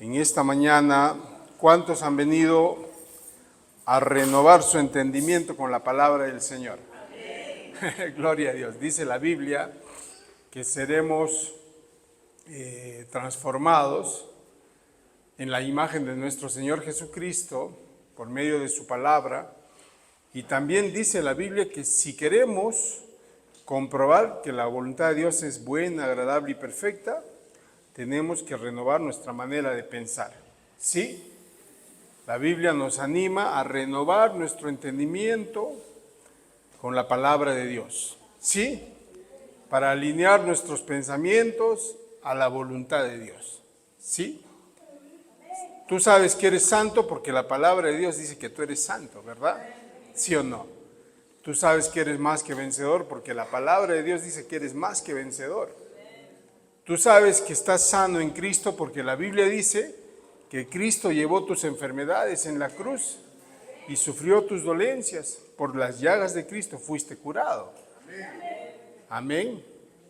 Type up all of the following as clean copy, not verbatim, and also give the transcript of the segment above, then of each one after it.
En esta mañana, ¿cuántos han venido a renovar su entendimiento con la palabra del Señor? Gloria a Dios. Dice la Biblia que seremos transformados en la imagen de nuestro Señor Jesucristo por medio de su palabra. Y también dice la Biblia que si queremos comprobar que la voluntad de Dios es buena, agradable y perfecta, tenemos que renovar nuestra manera de pensar. ¿Sí? La Biblia nos anima a renovar nuestro entendimiento con la palabra de Dios. ¿Sí? Para alinear nuestros pensamientos a la voluntad de Dios. ¿Sí? Tú sabes que eres santo porque la palabra de Dios dice que tú eres santo, ¿verdad? ¿Sí o no? Tú sabes que eres más que vencedor porque la palabra de Dios dice que eres más que vencedor. Tú sabes que estás sano en Cristo porque la Biblia dice que Cristo llevó tus enfermedades en la cruz y sufrió tus dolencias. Por las llagas de Cristo fuiste curado. Amén.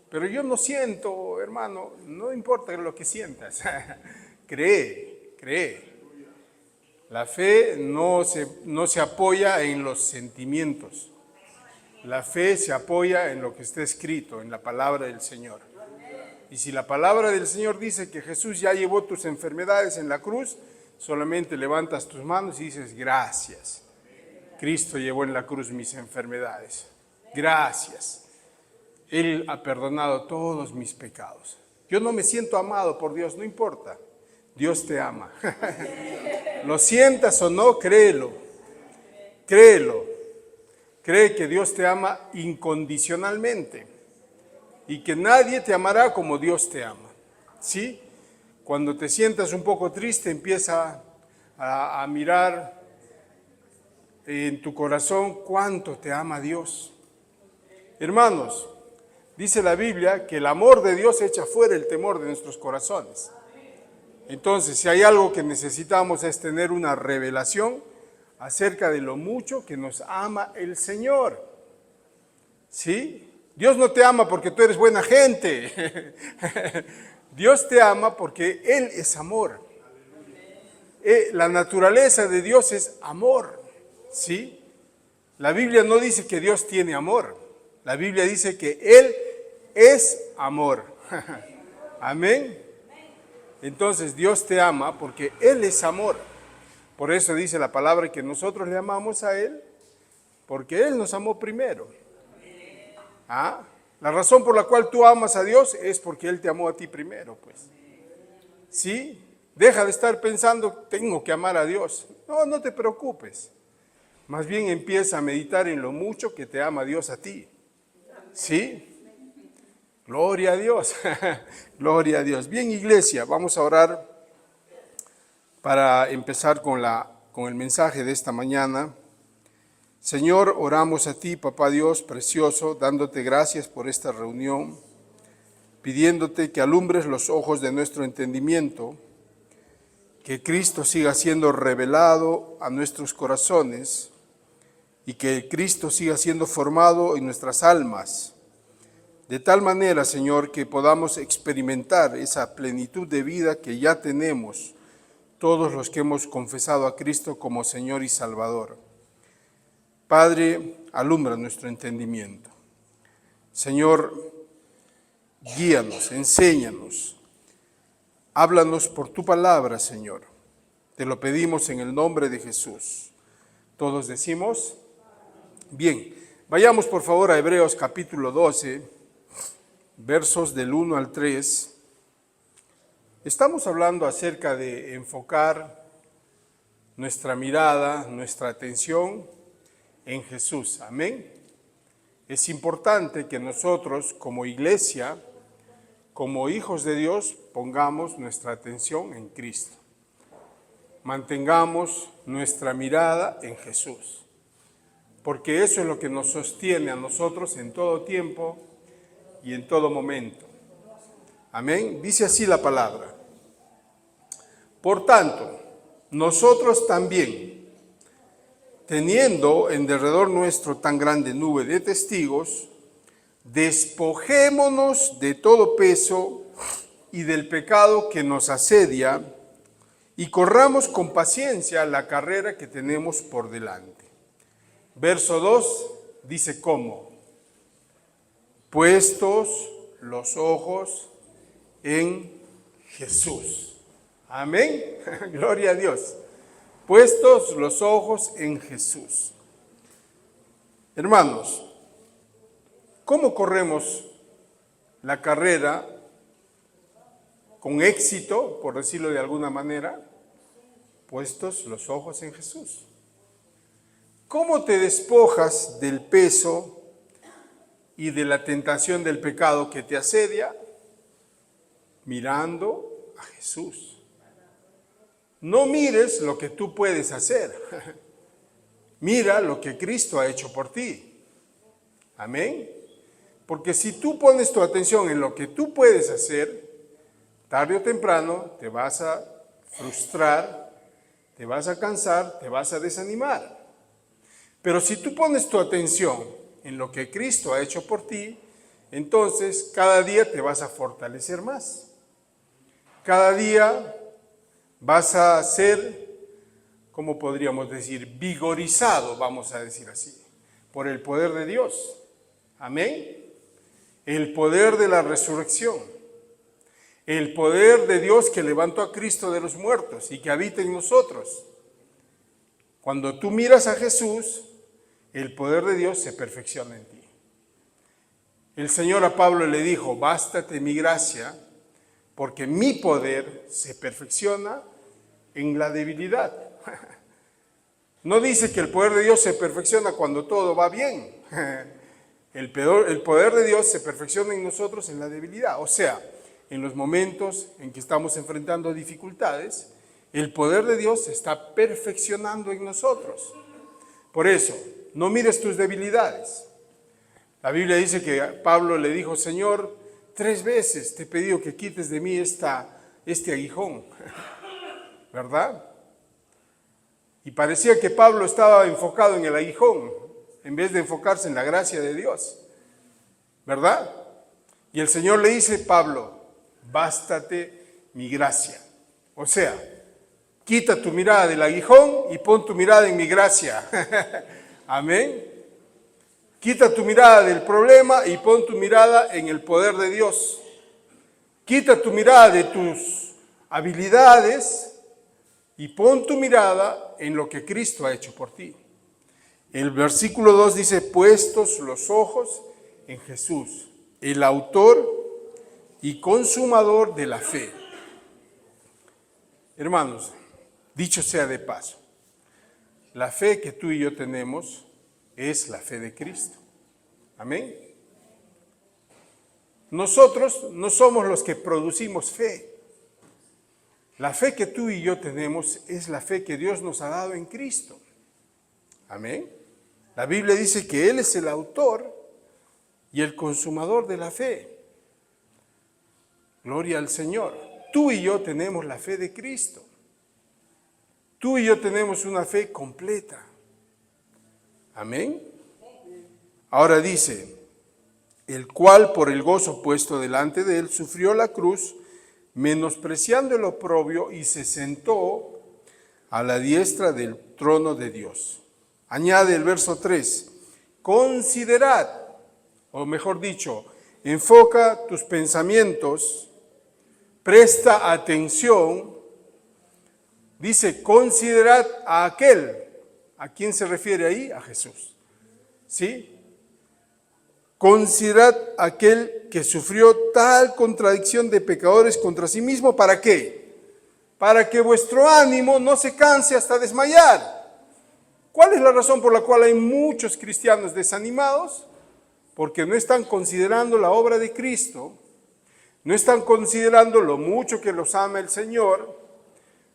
Pero yo no siento, hermano, no importa lo que sientas. Cree. La fe no se apoya en los sentimientos. La fe se apoya en lo que está escrito, en la palabra del Señor. Y si la palabra del Señor dice que Jesús ya llevó tus enfermedades en la cruz, solamente levantas tus manos y dices, gracias. Cristo llevó en la cruz mis enfermedades. Gracias. Él ha perdonado todos mis pecados. Yo no me siento amado por Dios, no importa. Dios te ama. Lo sientas o no, créelo. Créelo. Cree que Dios te ama incondicionalmente. Y que nadie te amará como Dios te ama. ¿Sí? Cuando te sientas un poco triste, empieza a mirar en tu corazón cuánto te ama Dios. Hermanos, dice la Biblia que el amor de Dios echa fuera el temor de nuestros corazones. Entonces, si hay algo que necesitamos es tener una revelación acerca de lo mucho que nos ama el Señor. ¿Sí? Dios no te ama porque tú eres buena gente. Dios te ama porque Él es amor. La naturaleza de Dios es amor. ¿Sí? La Biblia no dice que Dios tiene amor. La Biblia dice que Él es amor. Amén. Entonces Dios te ama porque Él es amor. Por eso dice la palabra que nosotros le amamos a Él porque Él nos amó primero. ¿Ah? La razón por la cual tú amas a Dios es porque Él te amó a ti primero, pues. ¿Sí? Deja de estar pensando, tengo que amar a Dios. No te preocupes. Más bien empieza a meditar en lo mucho que te ama Dios a ti. ¿Sí? Gloria a Dios. Gloria a Dios. Bien, iglesia, vamos a orar para empezar con el mensaje de esta mañana. Señor, oramos a ti, Papá Dios precioso, dándote gracias por esta reunión, pidiéndote que alumbres los ojos de nuestro entendimiento, que Cristo siga siendo revelado a nuestros corazones y que Cristo siga siendo formado en nuestras almas, de tal manera, Señor, que podamos experimentar esa plenitud de vida que ya tenemos todos los que hemos confesado a Cristo como Señor y Salvador. Padre, alumbra nuestro entendimiento. Señor, guíanos, enséñanos. Háblanos por tu palabra, Señor. Te lo pedimos en el nombre de Jesús. Todos decimos, bien, vayamos por favor a Hebreos capítulo 12, versos del 1 al 3. Estamos hablando acerca de enfocar nuestra mirada, nuestra atención en Jesús. Amén. Es importante que nosotros como iglesia, como hijos de Dios, pongamos nuestra atención en Cristo. Mantengamos nuestra mirada en Jesús. Porque eso es lo que nos sostiene a nosotros en todo tiempo y en todo momento. Amén. Dice así la palabra. Por tanto, nosotros también, teniendo en derredor nuestro tan grande nube de testigos, despojémonos de todo peso y del pecado que nos asedia, y corramos con paciencia la carrera que tenemos por delante. Verso 2 dice cómo. Puestos los ojos en Jesús. Amén. Gloria a Dios. Puestos los ojos en Jesús. Hermanos, ¿cómo corremos la carrera con éxito, por decirlo de alguna manera? Puestos los ojos en Jesús. ¿Cómo te despojas del peso y de la tentación del pecado que te asedia? Mirando a Jesús. No mires lo que tú puedes hacer. Mira lo que Cristo ha hecho por ti. Amén. Porque si tú pones tu atención en lo que tú puedes hacer, tarde o temprano te vas a frustrar, te vas a cansar, te vas a desanimar. Pero si tú pones tu atención en lo que Cristo ha hecho por ti, entonces cada día te vas a fortalecer más. Cada día vas a ser, ¿cómo podríamos decir? Vigorizado, vamos a decir así, por el poder de Dios. Amén. El poder de la resurrección. El poder de Dios que levantó a Cristo de los muertos y que habita en nosotros. Cuando tú miras a Jesús, el poder de Dios se perfecciona en ti. El Señor a Pablo le dijo, bástate mi gracia, porque mi poder se perfecciona en la debilidad. No dice que el poder de Dios se perfecciona cuando todo va bien. El poder de Dios se perfecciona en nosotros en la debilidad. O sea, en los momentos en que estamos enfrentando dificultades, el poder de Dios se está perfeccionando en nosotros. Por eso, no mires tus debilidades. La Biblia dice que Pablo le dijo, Señor, 3 veces te he pedido que quites de mí este aguijón, ¿verdad? Y parecía que Pablo estaba enfocado en el aguijón, en vez de enfocarse en la gracia de Dios, ¿verdad? Y el Señor le dice, Pablo, bástate mi gracia. O sea, quita tu mirada del aguijón y pon tu mirada en mi gracia. Amén. Quita tu mirada del problema y pon tu mirada en el poder de Dios. Quita tu mirada de tus habilidades y pon tu mirada en lo que Cristo ha hecho por ti. El versículo 2 dice, puestos los ojos en Jesús, el autor y consumador de la fe. Hermanos, dicho sea de paso, la fe que tú y yo tenemos es la fe de Cristo. Amén. Nosotros no somos los que producimos fe. La fe que tú y yo tenemos es la fe que Dios nos ha dado en Cristo. Amén. La Biblia dice que Él es el autor y el consumador de la fe. Gloria al Señor. Tú y yo tenemos la fe de Cristo. Tú y yo tenemos una fe completa. Amén. Ahora dice, el cual por el gozo puesto delante de él sufrió la cruz, menospreciando el oprobio, y se sentó a la diestra del trono de Dios. Añade el verso 3, considerad, o mejor dicho, enfoca tus pensamientos, presta atención. Dice, considerad a aquel. ¿A quién se refiere ahí? A Jesús. ¿Sí? Considerad a aquel que sufrió tal contradicción de pecadores contra sí mismo. ¿Para qué? Para que vuestro ánimo no se canse hasta desmayar. ¿Cuál es la razón por la cual hay muchos cristianos desanimados? Porque no están considerando la obra de Cristo, no están considerando lo mucho que los ama el Señor,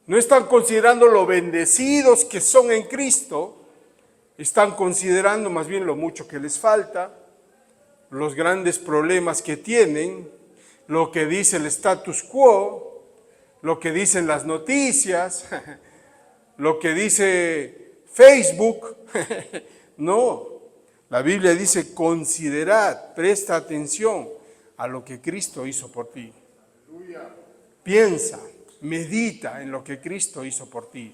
no están considerando lo bendecidos que son en Cristo, están considerando más bien lo mucho que les falta, los grandes problemas que tienen, lo que dice el status quo, lo que dicen las noticias, lo que dice Facebook. No, la Biblia dice considerad, presta atención a lo que Cristo hizo por ti. Piensa, medita en lo que Cristo hizo por ti.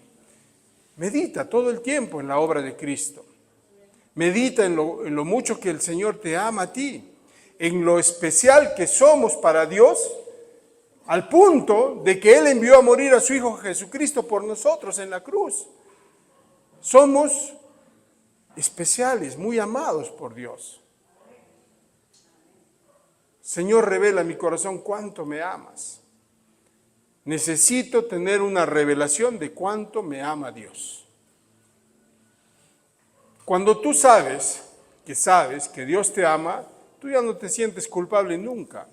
Medita todo el tiempo en la obra de Cristo. Medita en lo mucho que el Señor te ama a ti, en lo especial que somos para Dios, al punto de que Él envió a morir a su Hijo Jesucristo por nosotros en la cruz. Somos especiales, muy amados por Dios. Señor, revela a mi corazón cuánto me amas. Necesito tener una revelación de cuánto me ama Dios. Cuando tú sabes que Dios te ama, tú ya no te sientes culpable nunca.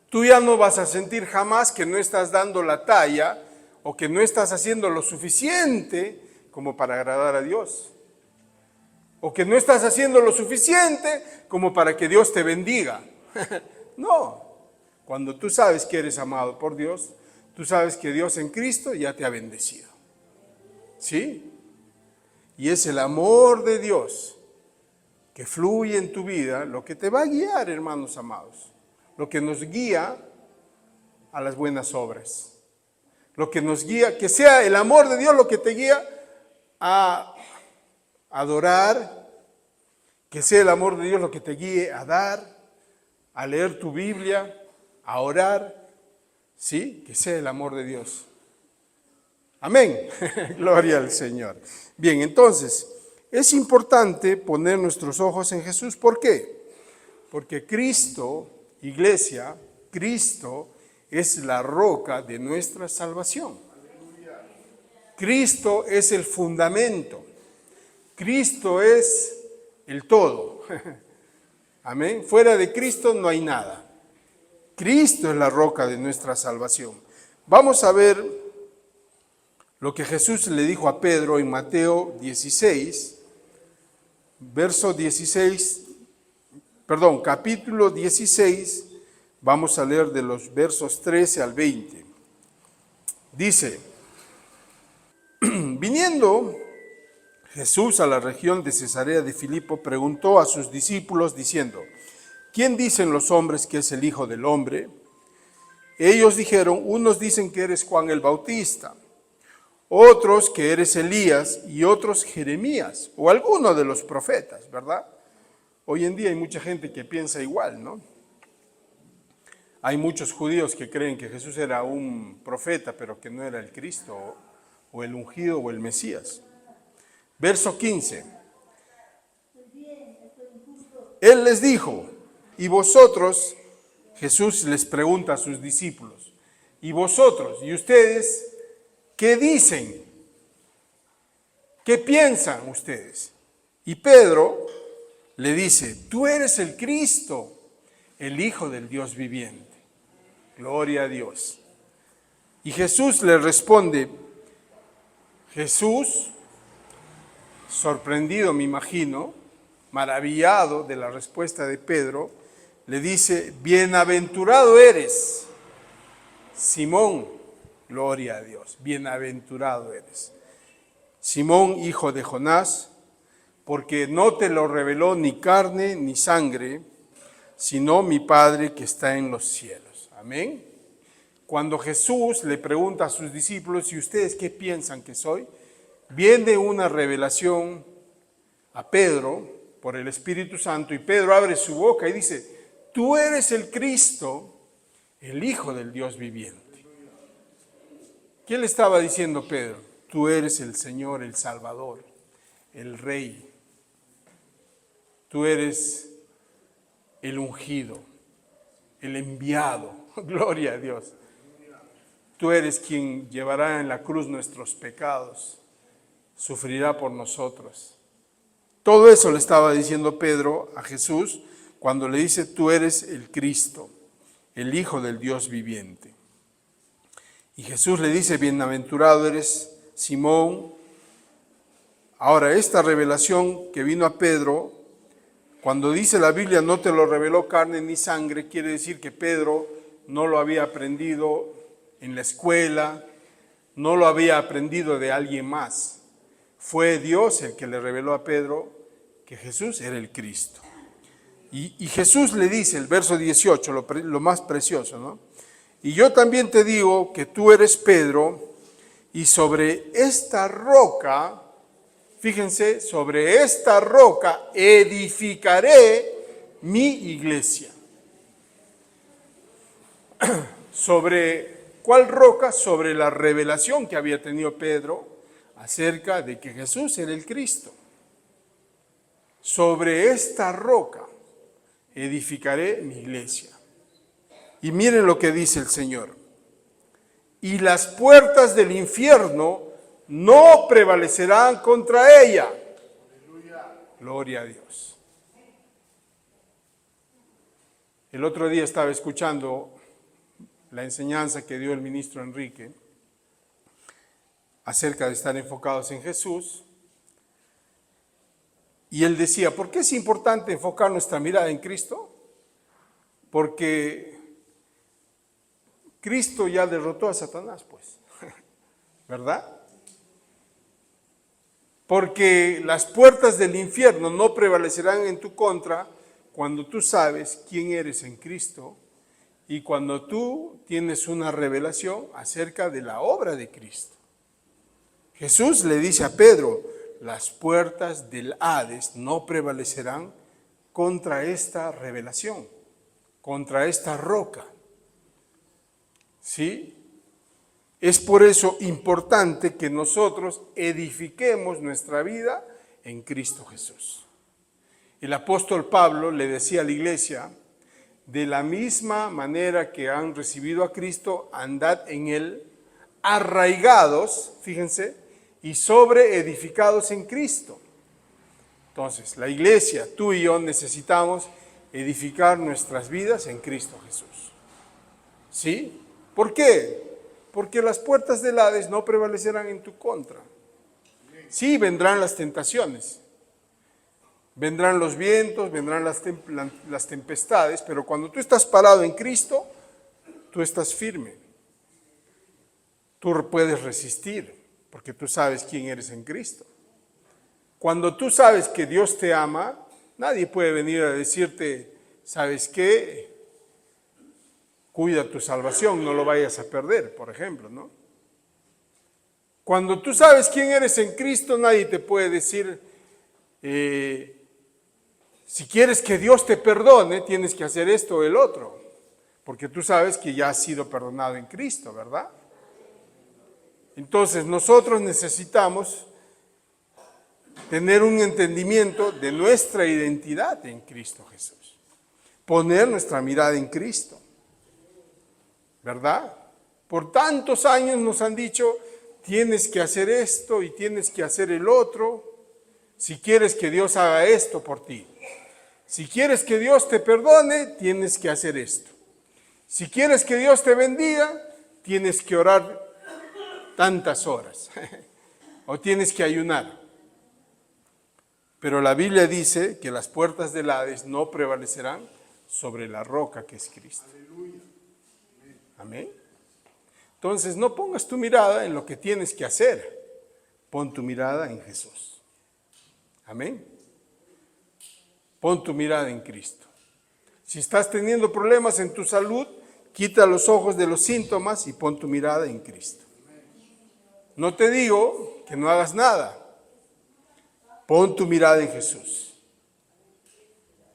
Tú ya no vas a sentir jamás que no estás dando la talla o que no estás haciendo lo suficiente como para agradar a Dios. O que no estás haciendo lo suficiente como para que Dios te bendiga. No. Cuando tú sabes que eres amado por Dios, tú sabes que Dios en Cristo ya te ha bendecido. ¿Sí? Y es el amor de Dios que fluye en tu vida lo que te va a guiar, hermanos amados. Lo que nos guía a las buenas obras. Lo que nos guía, que sea el amor de Dios lo que te guía a adorar, que sea el amor de Dios lo que te guíe a dar, a leer tu Biblia, a orar, ¿sí? Que sea el amor de Dios. Amén. Gloria al Señor. Bien, entonces, es importante poner nuestros ojos en Jesús. ¿Por qué? Porque Cristo, iglesia, Cristo es la roca de nuestra salvación. Cristo es el fundamento. Cristo es el todo. Amén. Fuera de Cristo no hay nada. Cristo es la roca de nuestra salvación. Vamos a ver lo que Jesús le dijo a Pedro en Mateo 16, capítulo 16, vamos a leer de los versos 13 al 20. Dice, viniendo Jesús a la región de Cesarea de Filipo, preguntó a sus discípulos diciendo, ¿quién dicen los hombres que es el Hijo del Hombre? Ellos dijeron, unos dicen que eres Juan el Bautista, otros que eres Elías y otros Jeremías o alguno de los profetas, ¿verdad? Hoy en día hay mucha gente que piensa igual, ¿no? Hay muchos judíos que creen que Jesús era un profeta, pero que no era el Cristo o el ungido o el Mesías. Verso 15. Él les dijo, y vosotros, Jesús les pregunta a sus discípulos, y vosotros, y ustedes, ¿qué dicen? ¿Qué piensan ustedes? Y Pedro le dice, tú eres el Cristo, el Hijo del Dios viviente. Gloria a Dios. Y Jesús le responde, Jesús, sorprendido me imagino, maravillado de la respuesta de Pedro, le dice, bienaventurado eres, Simón, gloria a Dios, bienaventurado eres. Simón, hijo de Jonás, porque no te lo reveló ni carne ni sangre, sino mi Padre que está en los cielos. Amén. Cuando Jesús le pregunta a sus discípulos, ¿y ustedes qué piensan que soy? Viene una revelación a Pedro por el Espíritu Santo y Pedro abre su boca y dice, tú eres el Cristo, el Hijo del Dios viviente. ¿Qué le estaba diciendo Pedro? Tú eres el Señor, el Salvador, el Rey. Tú eres el ungido, el enviado. Gloria a Dios. Tú eres quien llevará en la cruz nuestros pecados, sufrirá por nosotros. Todo eso le estaba diciendo Pedro a Jesús cuando le dice, tú eres el Cristo, el Hijo del Dios viviente. Y Jesús le dice, bienaventurado eres Simón. Ahora, esta revelación que vino a Pedro, cuando dice la Biblia, no te lo reveló carne ni sangre, quiere decir que Pedro no lo había aprendido en la escuela, no lo había aprendido de alguien más. Fue Dios el que le reveló a Pedro que Jesús era el Cristo. Y Jesús le dice, el verso 18, lo más precioso, ¿no? Y yo también te digo que tú eres Pedro, y sobre esta roca, fíjense, sobre esta roca edificaré mi iglesia. ¿Sobre cuál roca? Sobre la revelación que había tenido Pedro acerca de que Jesús era el Cristo. Sobre esta roca edificaré mi iglesia. Y miren lo que dice el Señor. Y las puertas del infierno no prevalecerán contra ella. Gloria a Dios. El otro día estaba escuchando la enseñanza que dio el ministro Enrique acerca de estar enfocados en Jesús. Y él decía, ¿por qué es importante enfocar nuestra mirada en Cristo? Porque Cristo ya derrotó a Satanás, pues, ¿verdad? Porque las puertas del infierno no prevalecerán en tu contra cuando tú sabes quién eres en Cristo y cuando tú tienes una revelación acerca de la obra de Cristo. Jesús le dice a Pedro, las puertas del Hades no prevalecerán contra esta revelación, contra esta roca. ¿Sí? Es por eso importante que nosotros edifiquemos nuestra vida en Cristo Jesús. El apóstol Pablo le decía a la iglesia, de la misma manera que han recibido a Cristo, andad en él, arraigados, fíjense, y sobreedificados en Cristo. Entonces, la iglesia, tú y yo necesitamos edificar nuestras vidas en Cristo Jesús. ¿Sí? ¿Por qué? Porque las puertas del Hades no prevalecerán en tu contra. Sí, vendrán las tentaciones, vendrán los vientos, vendrán las tempestades, pero cuando tú estás parado en Cristo, tú estás firme. Tú puedes resistir, porque tú sabes quién eres en Cristo. Cuando tú sabes que Dios te ama, nadie puede venir a decirte, ¿sabes qué? Cuida tu salvación, no lo vayas a perder, por ejemplo, ¿no? Cuando tú sabes quién eres en Cristo, nadie te puede decir, si quieres que Dios te perdone, tienes que hacer esto o el otro, porque tú sabes que ya has sido perdonado en Cristo, ¿verdad? Entonces nosotros necesitamos tener un entendimiento de nuestra identidad en Cristo Jesús, poner nuestra mirada en Cristo. ¿Verdad? Por tantos años nos han dicho, tienes que hacer esto y tienes que hacer el otro, si quieres que Dios haga esto por ti. Si quieres que Dios te perdone, tienes que hacer esto. Si quieres que Dios te bendiga, tienes que orar tantas horas o tienes que ayunar. Pero la Biblia dice que las puertas del Hades no prevalecerán sobre la roca que es Cristo. Amén. Entonces, no pongas tu mirada en lo que tienes que hacer. Pon tu mirada en Jesús. Amén. Pon tu mirada en Cristo. Si estás teniendo problemas en tu salud, quita los ojos de los síntomas y pon tu mirada en Cristo. No te digo que no hagas nada. Pon tu mirada en Jesús.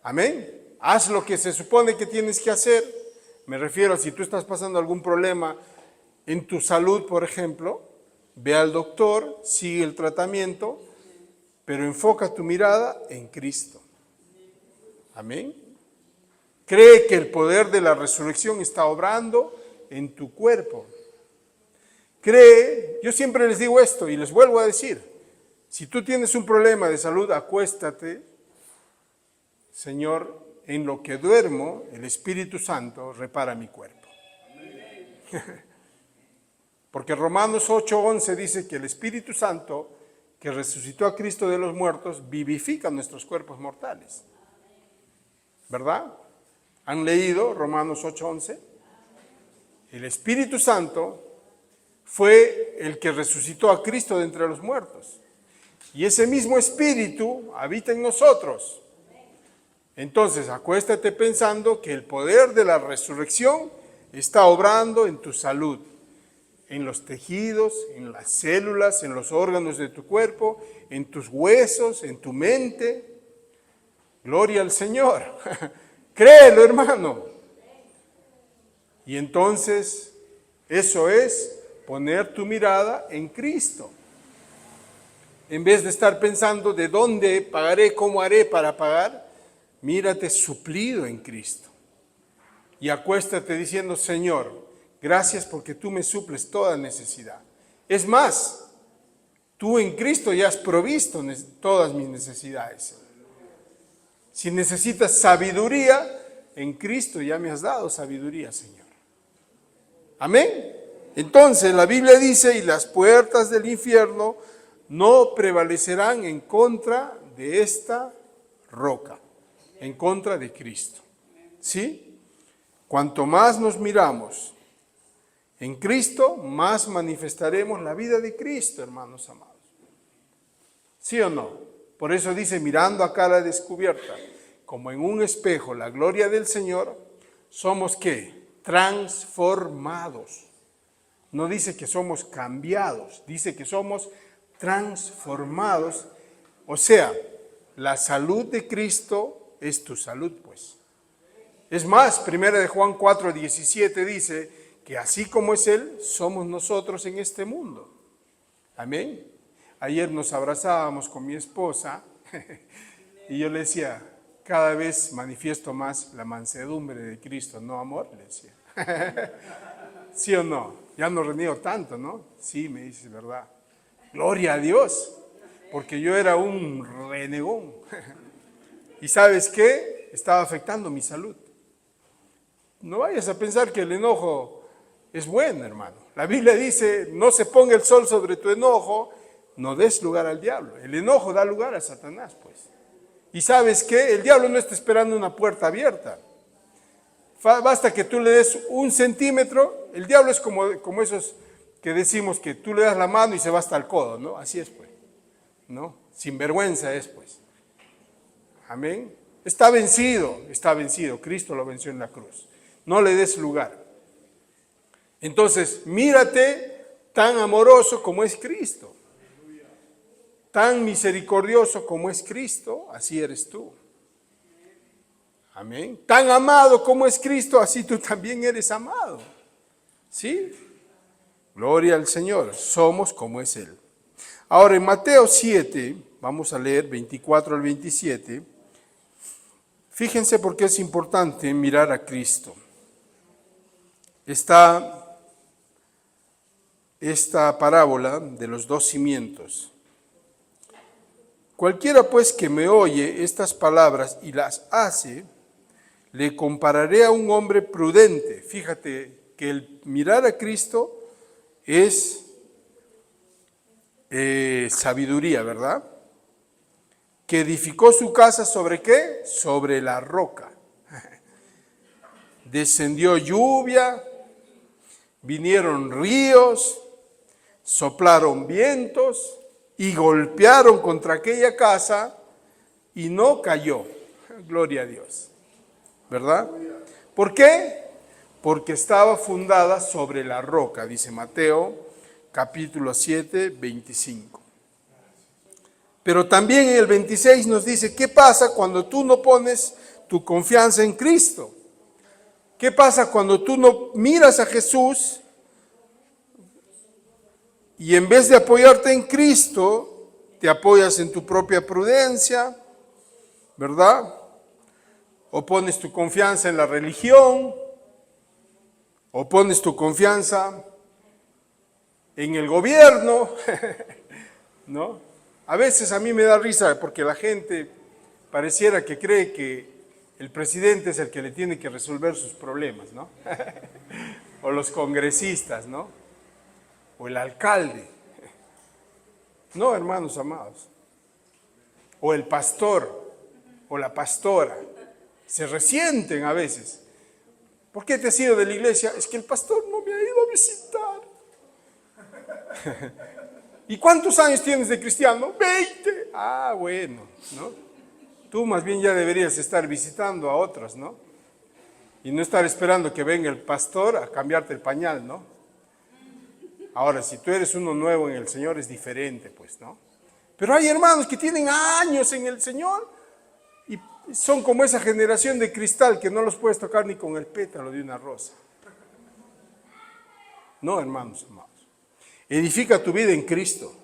Amén. Haz lo que se supone que tienes que hacer. Me refiero a si tú estás pasando algún problema en tu salud, por ejemplo, ve al doctor, sigue el tratamiento, pero enfoca tu mirada en Cristo. Amén. Cree que el poder de la resurrección está obrando en tu cuerpo. Cree, yo siempre les digo esto y les vuelvo a decir, si tú tienes un problema de salud, acuéstate, Señor, en lo que duermo, el Espíritu Santo repara mi cuerpo. Porque Romanos 8:11 dice que el Espíritu Santo, que resucitó a Cristo de los muertos, vivifica nuestros cuerpos mortales. ¿Verdad? ¿Han leído Romanos 8:11? El Espíritu Santo fue el que resucitó a Cristo de entre los muertos. Y ese mismo Espíritu habita en nosotros. Entonces, acuéstate pensando que el poder de la resurrección está obrando en tu salud, en los tejidos, en las células, en los órganos de tu cuerpo, en tus huesos, en tu mente. Gloria al Señor. Créelo, hermano. Y entonces, eso es poner tu mirada en Cristo. En vez de estar pensando de dónde pagaré, cómo haré para pagar, mírate suplido en Cristo. Y acuéstate diciendo, Señor, gracias porque tú me suples toda necesidad. Es más, tú en Cristo ya has provisto todas mis necesidades. Si necesitas sabiduría, en Cristo ya me has dado sabiduría, Señor. Amén. Entonces la Biblia dice, y las puertas del infierno no prevalecerán en contra de esta roca, en contra de Cristo. ¿Sí? Cuanto más nos miramos en Cristo, más manifestaremos la vida de Cristo, hermanos amados. ¿Sí o no? Por eso dice, mirando a cara descubierta, como en un espejo, la gloria del Señor, somos ¿qué? Transformados. No dice que somos cambiados, dice que somos transformados. O sea, la salud de Cristo es tu salud, pues. Es más, 1 de Juan 4:17 dice que así como es Él, somos nosotros en este mundo. Amén. Ayer nos abrazábamos con mi esposa y yo le decía, cada vez manifiesto más la mansedumbre de Cristo, ¿no, amor? Le decía. ¿Sí o no? Ya no reniego tanto, ¿no? Sí, me dice, ¿verdad? Gloria a Dios, porque yo era un renegón. ¿Y sabes qué? Estaba afectando mi salud. No vayas a pensar que el enojo es bueno, hermano. La Biblia dice, no se ponga el sol sobre tu enojo, no des lugar al diablo. El enojo da lugar a Satanás, pues. ¿Y sabes qué? El diablo no está esperando una puerta abierta. Basta que tú le des 1 centímetro. El diablo es como esos que decimos que tú le das la mano y se va hasta el codo, ¿no? Así es, pues. ¿No? Sinvergüenza es, pues. Amén. Está vencido. Cristo lo venció en la cruz. No le des lugar. Entonces, mírate tan amoroso como es Cristo. Tan misericordioso como es Cristo, así eres tú. Amén. Tan amado como es Cristo, así tú también eres amado. ¿Sí? Gloria al Señor. Somos como es Él. Ahora en Mateo 7, vamos a leer 24 al 27. Fíjense por qué es importante mirar a Cristo. Está esta parábola de los 2 cimientos. Cualquiera pues que me oye estas palabras y las hace, le compararé a un hombre prudente. Fíjate que el mirar a Cristo es sabiduría, ¿verdad? Que edificó su casa ¿sobre qué? Sobre la roca. Descendió lluvia, vinieron ríos, soplaron vientos y golpearon contra aquella casa y no cayó. Gloria a Dios. ¿Verdad? ¿Por qué? Porque estaba fundada sobre la roca, dice Mateo capítulo 7, 25. Pero también en el 26 nos dice, ¿qué pasa cuando tú no pones tu confianza en Cristo? ¿Qué pasa cuando tú no miras a Jesús y en vez de apoyarte en Cristo, te apoyas en tu propia prudencia, ¿verdad? O pones tu confianza en la religión, o pones tu confianza en el gobierno, ¿no? A veces a mí me da risa porque la gente pareciera que cree que el presidente es el que le tiene que resolver sus problemas, ¿no? O los congresistas, ¿no? O el alcalde. No, hermanos amados. O el pastor, o la pastora. Se resienten a veces. ¿Por qué te has ido de la iglesia? Es que el pastor no me ha ido a visitar. ¿Y cuántos años tienes de cristiano? 20. Ah, bueno, ¿no? Tú más bien ya deberías estar visitando a otros, ¿no? Y no estar esperando que venga el pastor a cambiarte el pañal, ¿no? Ahora, si tú eres uno nuevo en el Señor, es diferente, pues, ¿no? Pero hay hermanos que tienen años en el Señor y son como esa generación de cristal que no los puedes tocar ni con el pétalo de una rosa. No, hermanos amados. Edifica tu vida en Cristo.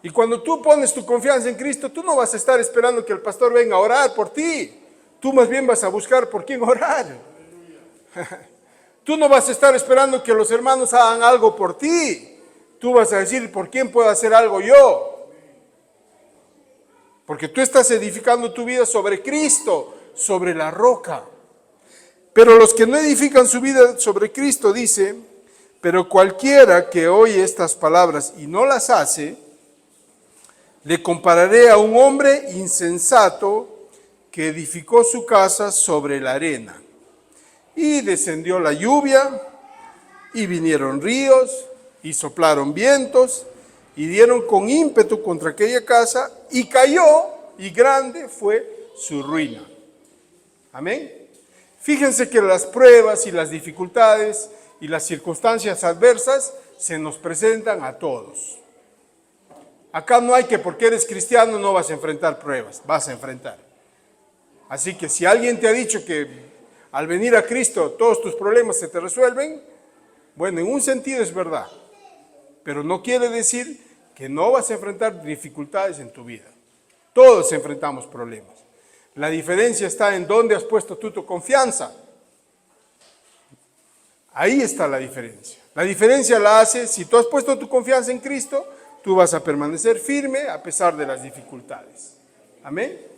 Y cuando tú pones tu confianza en Cristo, tú no vas a estar esperando que el pastor venga a orar por ti. Tú más bien vas a buscar por quién orar. Tú no vas a estar esperando que los hermanos hagan algo por ti. Tú vas a decir, ¿por quién puedo hacer algo yo? Porque tú estás edificando tu vida sobre Cristo, sobre la roca. Pero los que no edifican su vida sobre Cristo, dice, pero cualquiera que oye estas palabras y no las hace, le compararé a un hombre insensato que edificó su casa sobre la arena. Y descendió la lluvia, y vinieron ríos, y soplaron vientos, y dieron con ímpetu contra aquella casa, y cayó, y grande fue su ruina. Amén. Fíjense que las pruebas y las dificultades y las circunstancias adversas se nos presentan a todos. Acá no hay que porque eres cristiano no vas a enfrentar pruebas, vas a enfrentar. Así que si alguien te ha dicho que al venir a Cristo todos tus problemas se te resuelven, bueno, en un sentido es verdad, pero no quiere decir que no vas a enfrentar dificultades en tu vida. Todos enfrentamos problemas. La diferencia está en dónde has puesto tú tu confianza. Ahí está la diferencia. La diferencia la hace, si tú has puesto tu confianza en Cristo, tú vas a permanecer firme a pesar de las dificultades. Amén.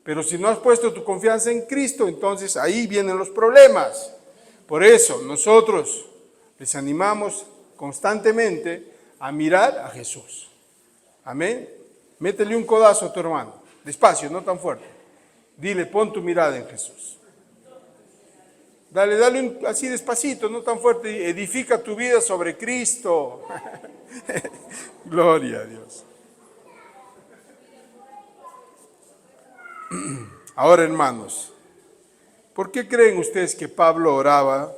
Pero si no has puesto tu confianza en Cristo, entonces ahí vienen los problemas. Por eso nosotros les animamos constantemente a mirar a Jesús. Amén. Métele un codazo a tu hermano. Despacio, no tan fuerte. Dile, pon tu mirada en Jesús. Dale así despacito, no tan fuerte. Edifica tu vida sobre Cristo. Gloria a Dios. Ahora, hermanos, ¿por qué creen ustedes que Pablo oraba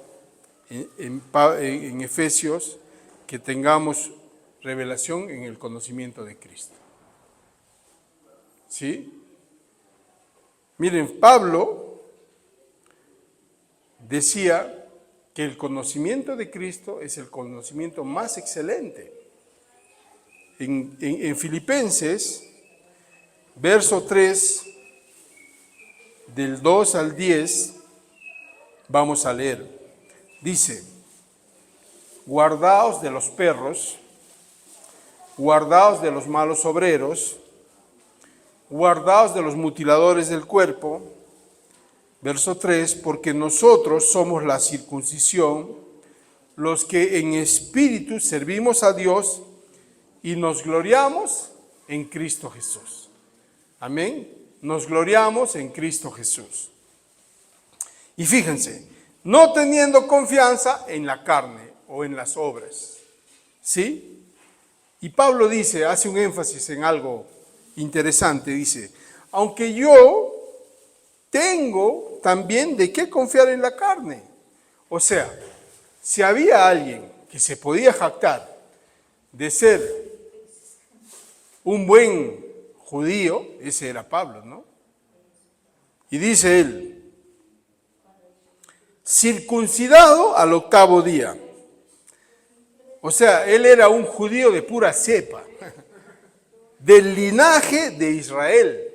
en Efesios que tengamos revelación en el conocimiento de Cristo? ¿Sí? Miren, Pablo decía que el conocimiento de Cristo es el conocimiento más excelente. En Filipenses, verso 3, del 2 al 10, vamos a leer. Dice, guardaos de los perros, guardaos de los malos obreros, guardaos de los mutiladores del cuerpo. Verso 3, porque nosotros somos la circuncisión, los que en espíritu servimos a Dios y nos gloriamos en Cristo Jesús. Amén. Nos gloriamos en Cristo Jesús. Y fíjense, no teniendo confianza en la carne o en las obras. ¿Sí? Y Pablo dice, hace un énfasis en algo interesante, dice, aunque yo tengo también de qué confiar en la carne. O sea, si había alguien que se podía jactar de ser un buen judío, ese era Pablo, ¿no? Y dice él, circuncidado al 8º día. O sea, él era un judío de pura cepa, del linaje de Israel.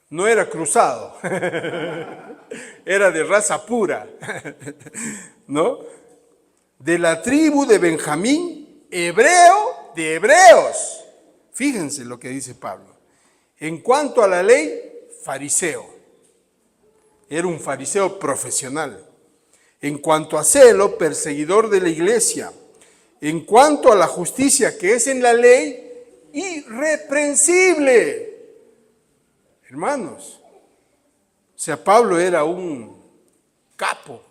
No era cruzado, era de raza pura, ¿no? De la tribu de Benjamín, hebreo de hebreos. Fíjense lo que dice Pablo. En cuanto a la ley, fariseo. Era un fariseo profesional. En cuanto a celo, perseguidor de la iglesia. En cuanto a la justicia que es en la ley, irreprensible. Hermanos, o sea, Pablo era un capo.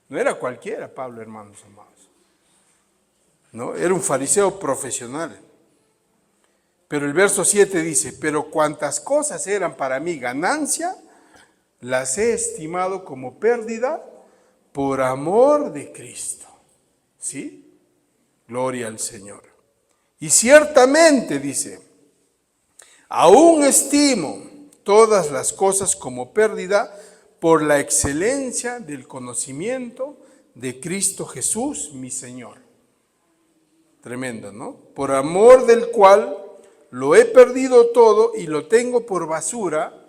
No era cualquiera Pablo, hermanos amados. No, era un fariseo profesional. Pero el verso 7 dice, pero cuantas cosas eran para mí ganancia, las he estimado como pérdida por amor de Cristo. ¿Sí? Gloria al Señor. Y ciertamente, dice, aún estimo todas las cosas como pérdida por la excelencia del conocimiento de Cristo Jesús, mi Señor. Tremendo, ¿no? Por amor del cual lo he perdido todo y lo tengo por basura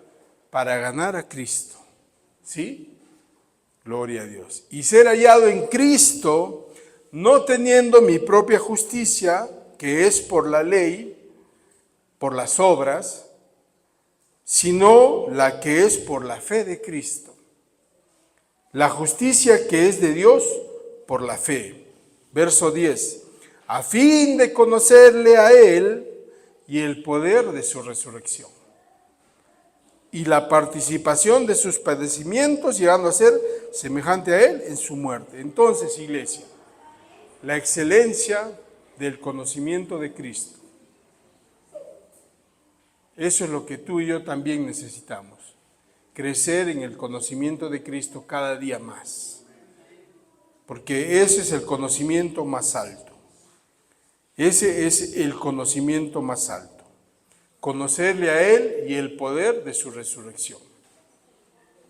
para ganar a Cristo. ¿Sí? Gloria a Dios. Y ser hallado en Cristo, no teniendo mi propia justicia, que es por la ley, por las obras, sino la que es por la fe de Cristo. La justicia que es de Dios por la fe. Verso 10. A fin de conocerle a Él y el poder de su resurrección. Y la participación de sus padecimientos, llegando a ser semejante a Él en su muerte. Entonces, iglesia, la excelencia del conocimiento de Cristo. Eso es lo que tú y yo también necesitamos. Crecer en el conocimiento de Cristo cada día más. Porque ese es el conocimiento más alto. Ese es el conocimiento más alto. Conocerle a Él y el poder de su resurrección.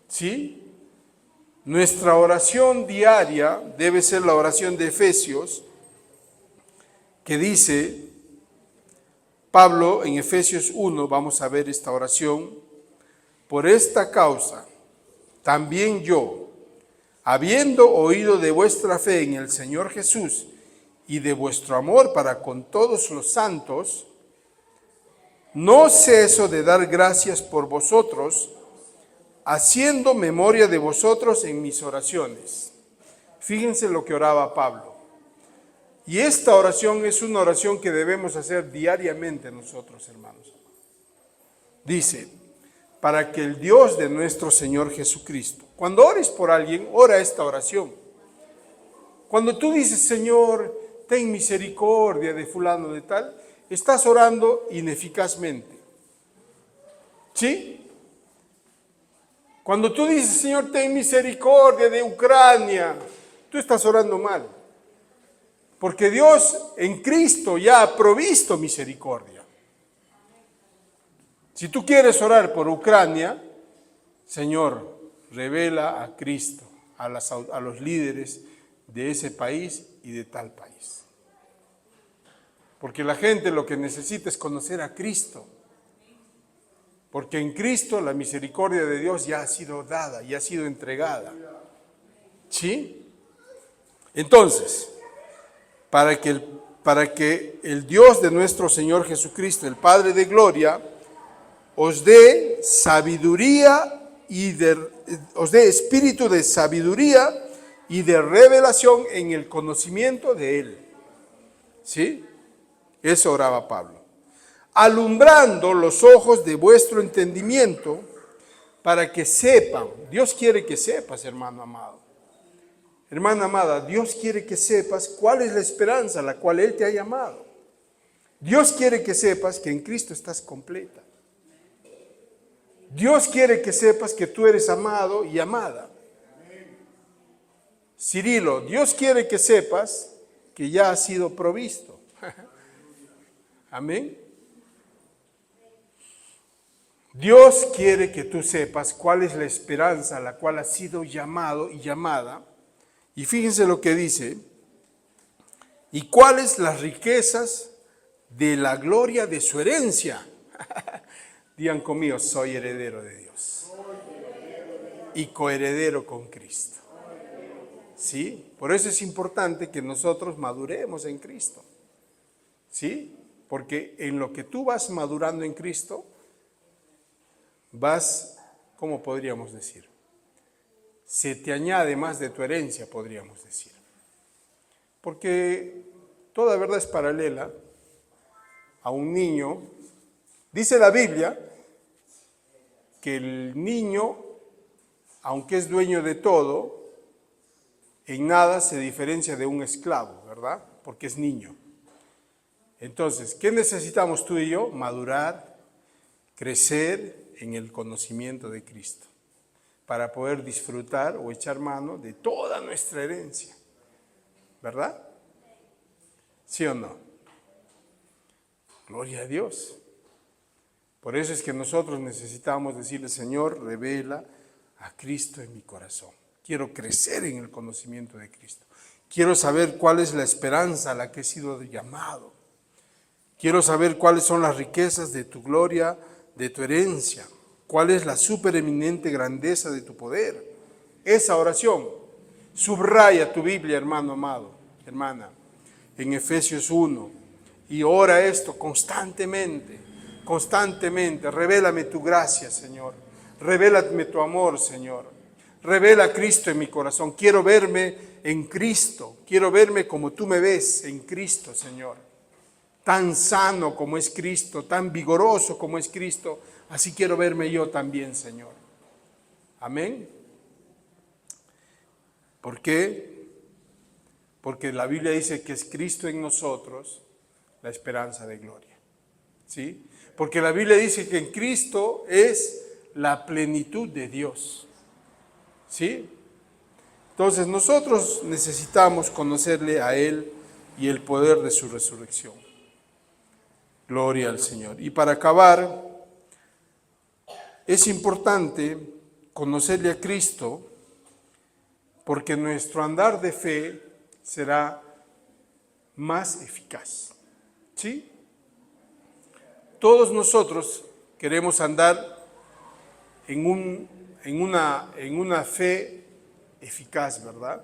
¿Sí? Nuestra oración diaria debe ser la oración de Efesios, que dice, Pablo en Efesios 1, vamos a ver esta oración, por esta causa, también yo, habiendo oído de vuestra fe en el Señor Jesús y de vuestro amor para con todos los santos, no ceso de dar gracias por vosotros, haciendo memoria de vosotros en mis oraciones. Fíjense lo que oraba Pablo. Y esta oración es una oración que debemos hacer diariamente nosotros, hermanos. Dice, para que el Dios de nuestro Señor Jesucristo, cuando ores por alguien, ora esta oración. Cuando tú dices, Señor, ten misericordia de fulano de tal, estás orando ineficazmente. ¿Sí? Cuando tú dices, Señor, ten misericordia de Ucrania, tú estás orando mal. Porque Dios en Cristo ya ha provisto misericordia. Si tú quieres orar por Ucrania, Señor, revela a Cristo, a los líderes de ese país y de tal país. Porque la gente lo que necesita es conocer a Cristo. Porque en Cristo la misericordia de Dios ya ha sido dada, ya ha sido entregada. ¿Sí? Entonces, para que el Dios de nuestro Señor Jesucristo, el Padre de gloria, os dé sabiduría os dé espíritu de sabiduría y de revelación en el conocimiento de Él. ¿Sí? Eso oraba Pablo. Alumbrando los ojos de vuestro entendimiento para que sepan. Dios quiere que sepas, hermano amado. Hermana amada, Dios quiere que sepas cuál es la esperanza a la cual Él te ha llamado. Dios quiere que sepas que en Cristo estás completa. Dios quiere que sepas que tú eres amado y amada. Cirilo, Dios quiere que sepas que ya has sido provisto. Amén. Dios quiere que tú sepas cuál es la esperanza a la cual has sido llamado y llamada. Y fíjense lo que dice. Y cuáles las riquezas de la gloria de su herencia. Digan conmigo, soy heredero de Dios. Y coheredero con Cristo. ¿Sí? Por eso es importante que nosotros maduremos en Cristo. ¿Sí? Porque en lo que tú vas madurando en Cristo, vas, ¿cómo podríamos decir? Se te añade más de tu herencia, podríamos decir. Porque toda verdad es paralela a un niño. Dice la Biblia que el niño, aunque es dueño de todo, en nada se diferencia de un esclavo, ¿verdad? Porque es niño. Entonces, ¿qué necesitamos tú y yo? Madurar, crecer en el conocimiento de Cristo. para poder disfrutar o echar mano de toda nuestra herencia. ¿Verdad? ¿Sí o no? Gloria a Dios. Por eso es que nosotros necesitamos decirle, Señor, revela a Cristo en mi corazón. Quiero crecer en el conocimiento de Cristo. Quiero saber cuál es la esperanza a la que he sido llamado. Quiero saber cuáles son las riquezas de tu gloria, de tu herencia. Cuál es la supereminente grandeza de tu poder. Esa oración, subraya tu Biblia, hermano amado, hermana, en Efesios 1. Y ora esto constantemente, constantemente. Revélame tu gracia, Señor. Revélame tu amor, Señor. Revela a Cristo en mi corazón. Quiero verme en Cristo. Quiero verme como tú me ves en Cristo, Señor. Tan sano como es Cristo, tan vigoroso como es Cristo, así quiero verme yo también, Señor. Amén. ¿Por qué? Porque la Biblia dice que es Cristo en nosotros la esperanza de gloria. ¿Sí? Porque la Biblia dice que en Cristo es la plenitud de Dios. ¿Sí? Entonces nosotros necesitamos conocerle a Él y el poder de su resurrección. Gloria al Señor. Y para acabar, es importante conocerle a Cristo porque nuestro andar de fe será más eficaz. ¿Sí? Todos nosotros queremos andar en una fe eficaz, ¿verdad?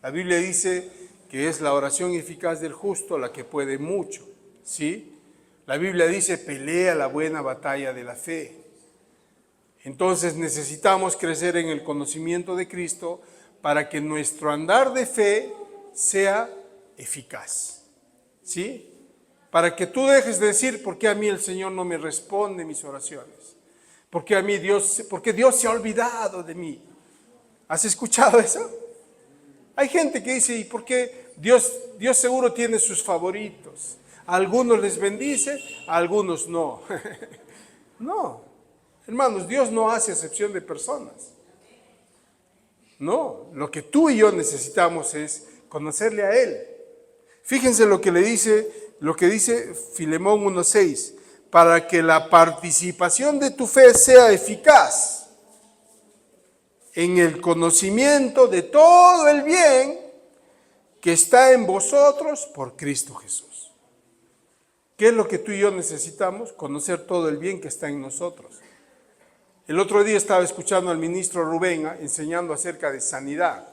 La Biblia dice que es la oración eficaz del justo la que puede mucho, ¿sí? La Biblia dice, pelea la buena batalla de la fe. Entonces necesitamos crecer en el conocimiento de Cristo para que nuestro andar de fe sea eficaz. ¿Sí? Para que tú dejes de decir, ¿por qué a mí el Señor no me responde mis oraciones? ¿Por qué Dios se ha olvidado de mí? ¿Has escuchado eso? Hay gente que dice, ¿y por qué Dios seguro tiene sus favoritos? A algunos les bendice, a algunos no. No, hermanos, Dios no hace excepción de personas. No, lo que tú y yo necesitamos es conocerle a Él. Fíjense lo que dice Filemón 1:6, para que la participación de tu fe sea eficaz en el conocimiento de todo el bien que está en vosotros por Cristo Jesús. ¿Qué es lo que tú y yo necesitamos? Conocer todo el bien que está en nosotros. El otro día estaba escuchando al ministro Rubén enseñando acerca de sanidad.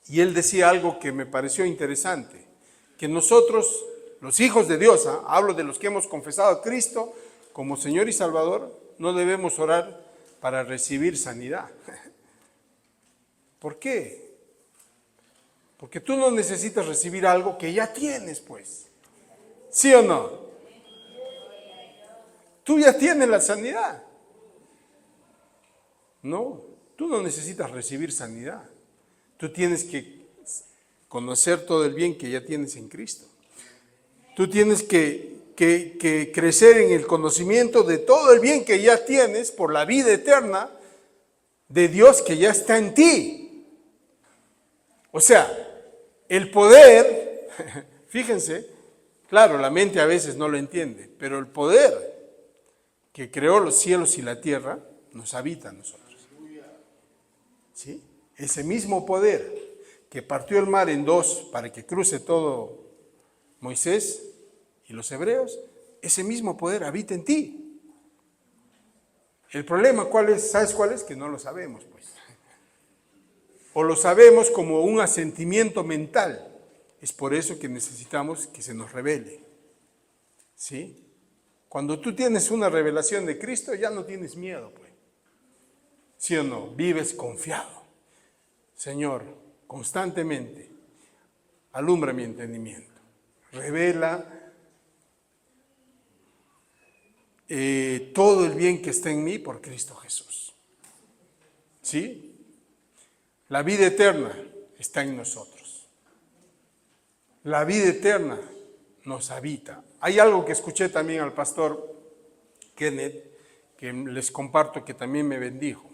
Y él decía algo que me pareció interesante, que nosotros, los hijos de Dios, hablo de los que hemos confesado a Cristo como Señor y Salvador, no debemos orar para recibir sanidad. ¿Por qué? Porque tú no necesitas recibir algo que ya tienes, pues. ¿Sí o no? Tú ya tienes la sanidad. No, tú no necesitas recibir sanidad. Tú tienes que conocer todo el bien que ya tienes en Cristo. Tú tienes que crecer en el conocimiento de todo el bien que ya tienes por la vida eterna de Dios que ya está en ti. O sea, el poder, fíjense, claro, la mente a veces no lo entiende, pero el poder que creó los cielos y la tierra nos habita a nosotros. ¿Sí? Ese mismo poder que partió el mar en dos para que cruce todo Moisés y los hebreos, ese mismo poder habita en ti. El problema, ¿cuál es? ¿Sabes cuál es? Que no lo sabemos, pues. O lo sabemos como un asentimiento mental. Es por eso que necesitamos que se nos revele. ¿Sí? Cuando tú tienes una revelación de Cristo, ya no tienes miedo, pues. ¿Sí o no? Vives confiado. Señor, constantemente, alumbra mi entendimiento. Revela todo el bien que está en mí por Cristo Jesús. ¿Sí? La vida eterna está en nosotros. La vida eterna nos habita. Hay algo que escuché también al pastor Kenneth, que les comparto, que también me bendijo.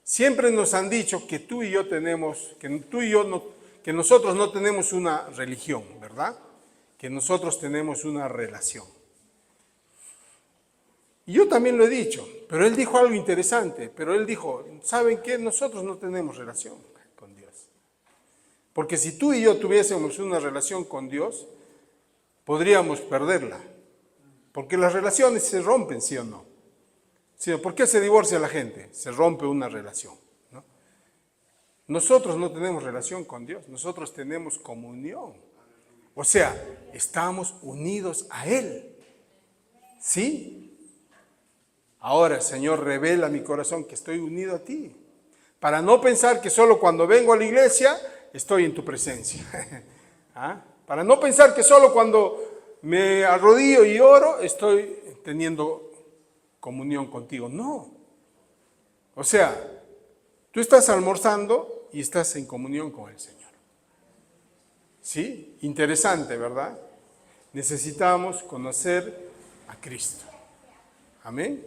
Siempre nos han dicho que tú y yo tenemos, que nosotros no tenemos una religión, ¿verdad? Que nosotros tenemos una relación. Y yo también lo he dicho, pero él dijo algo interesante, pero él dijo, ¿saben qué? Nosotros no tenemos relación con Dios. Porque si tú y yo tuviésemos una relación con Dios, podríamos perderla. Porque las relaciones se rompen, ¿sí o no? ¿Sí? ¿Por qué se divorcia la gente? Se rompe una relación, ¿no? Nosotros no tenemos relación con Dios, nosotros tenemos comunión. O sea, estamos unidos a Él. ¿Sí? Ahora, Señor, revela mi corazón que estoy unido a ti. Para no pensar que solo cuando vengo a la iglesia estoy en tu presencia. ¿Ah? Para no pensar que solo cuando me arrodillo y oro estoy teniendo comunión contigo. No. O sea, tú estás almorzando y estás en comunión con el Señor. ¿Sí? Interesante, ¿verdad? Necesitamos conocer a Cristo. Amén.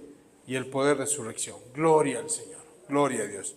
Y el poder de resurrección. Gloria al Señor. Gloria a Dios.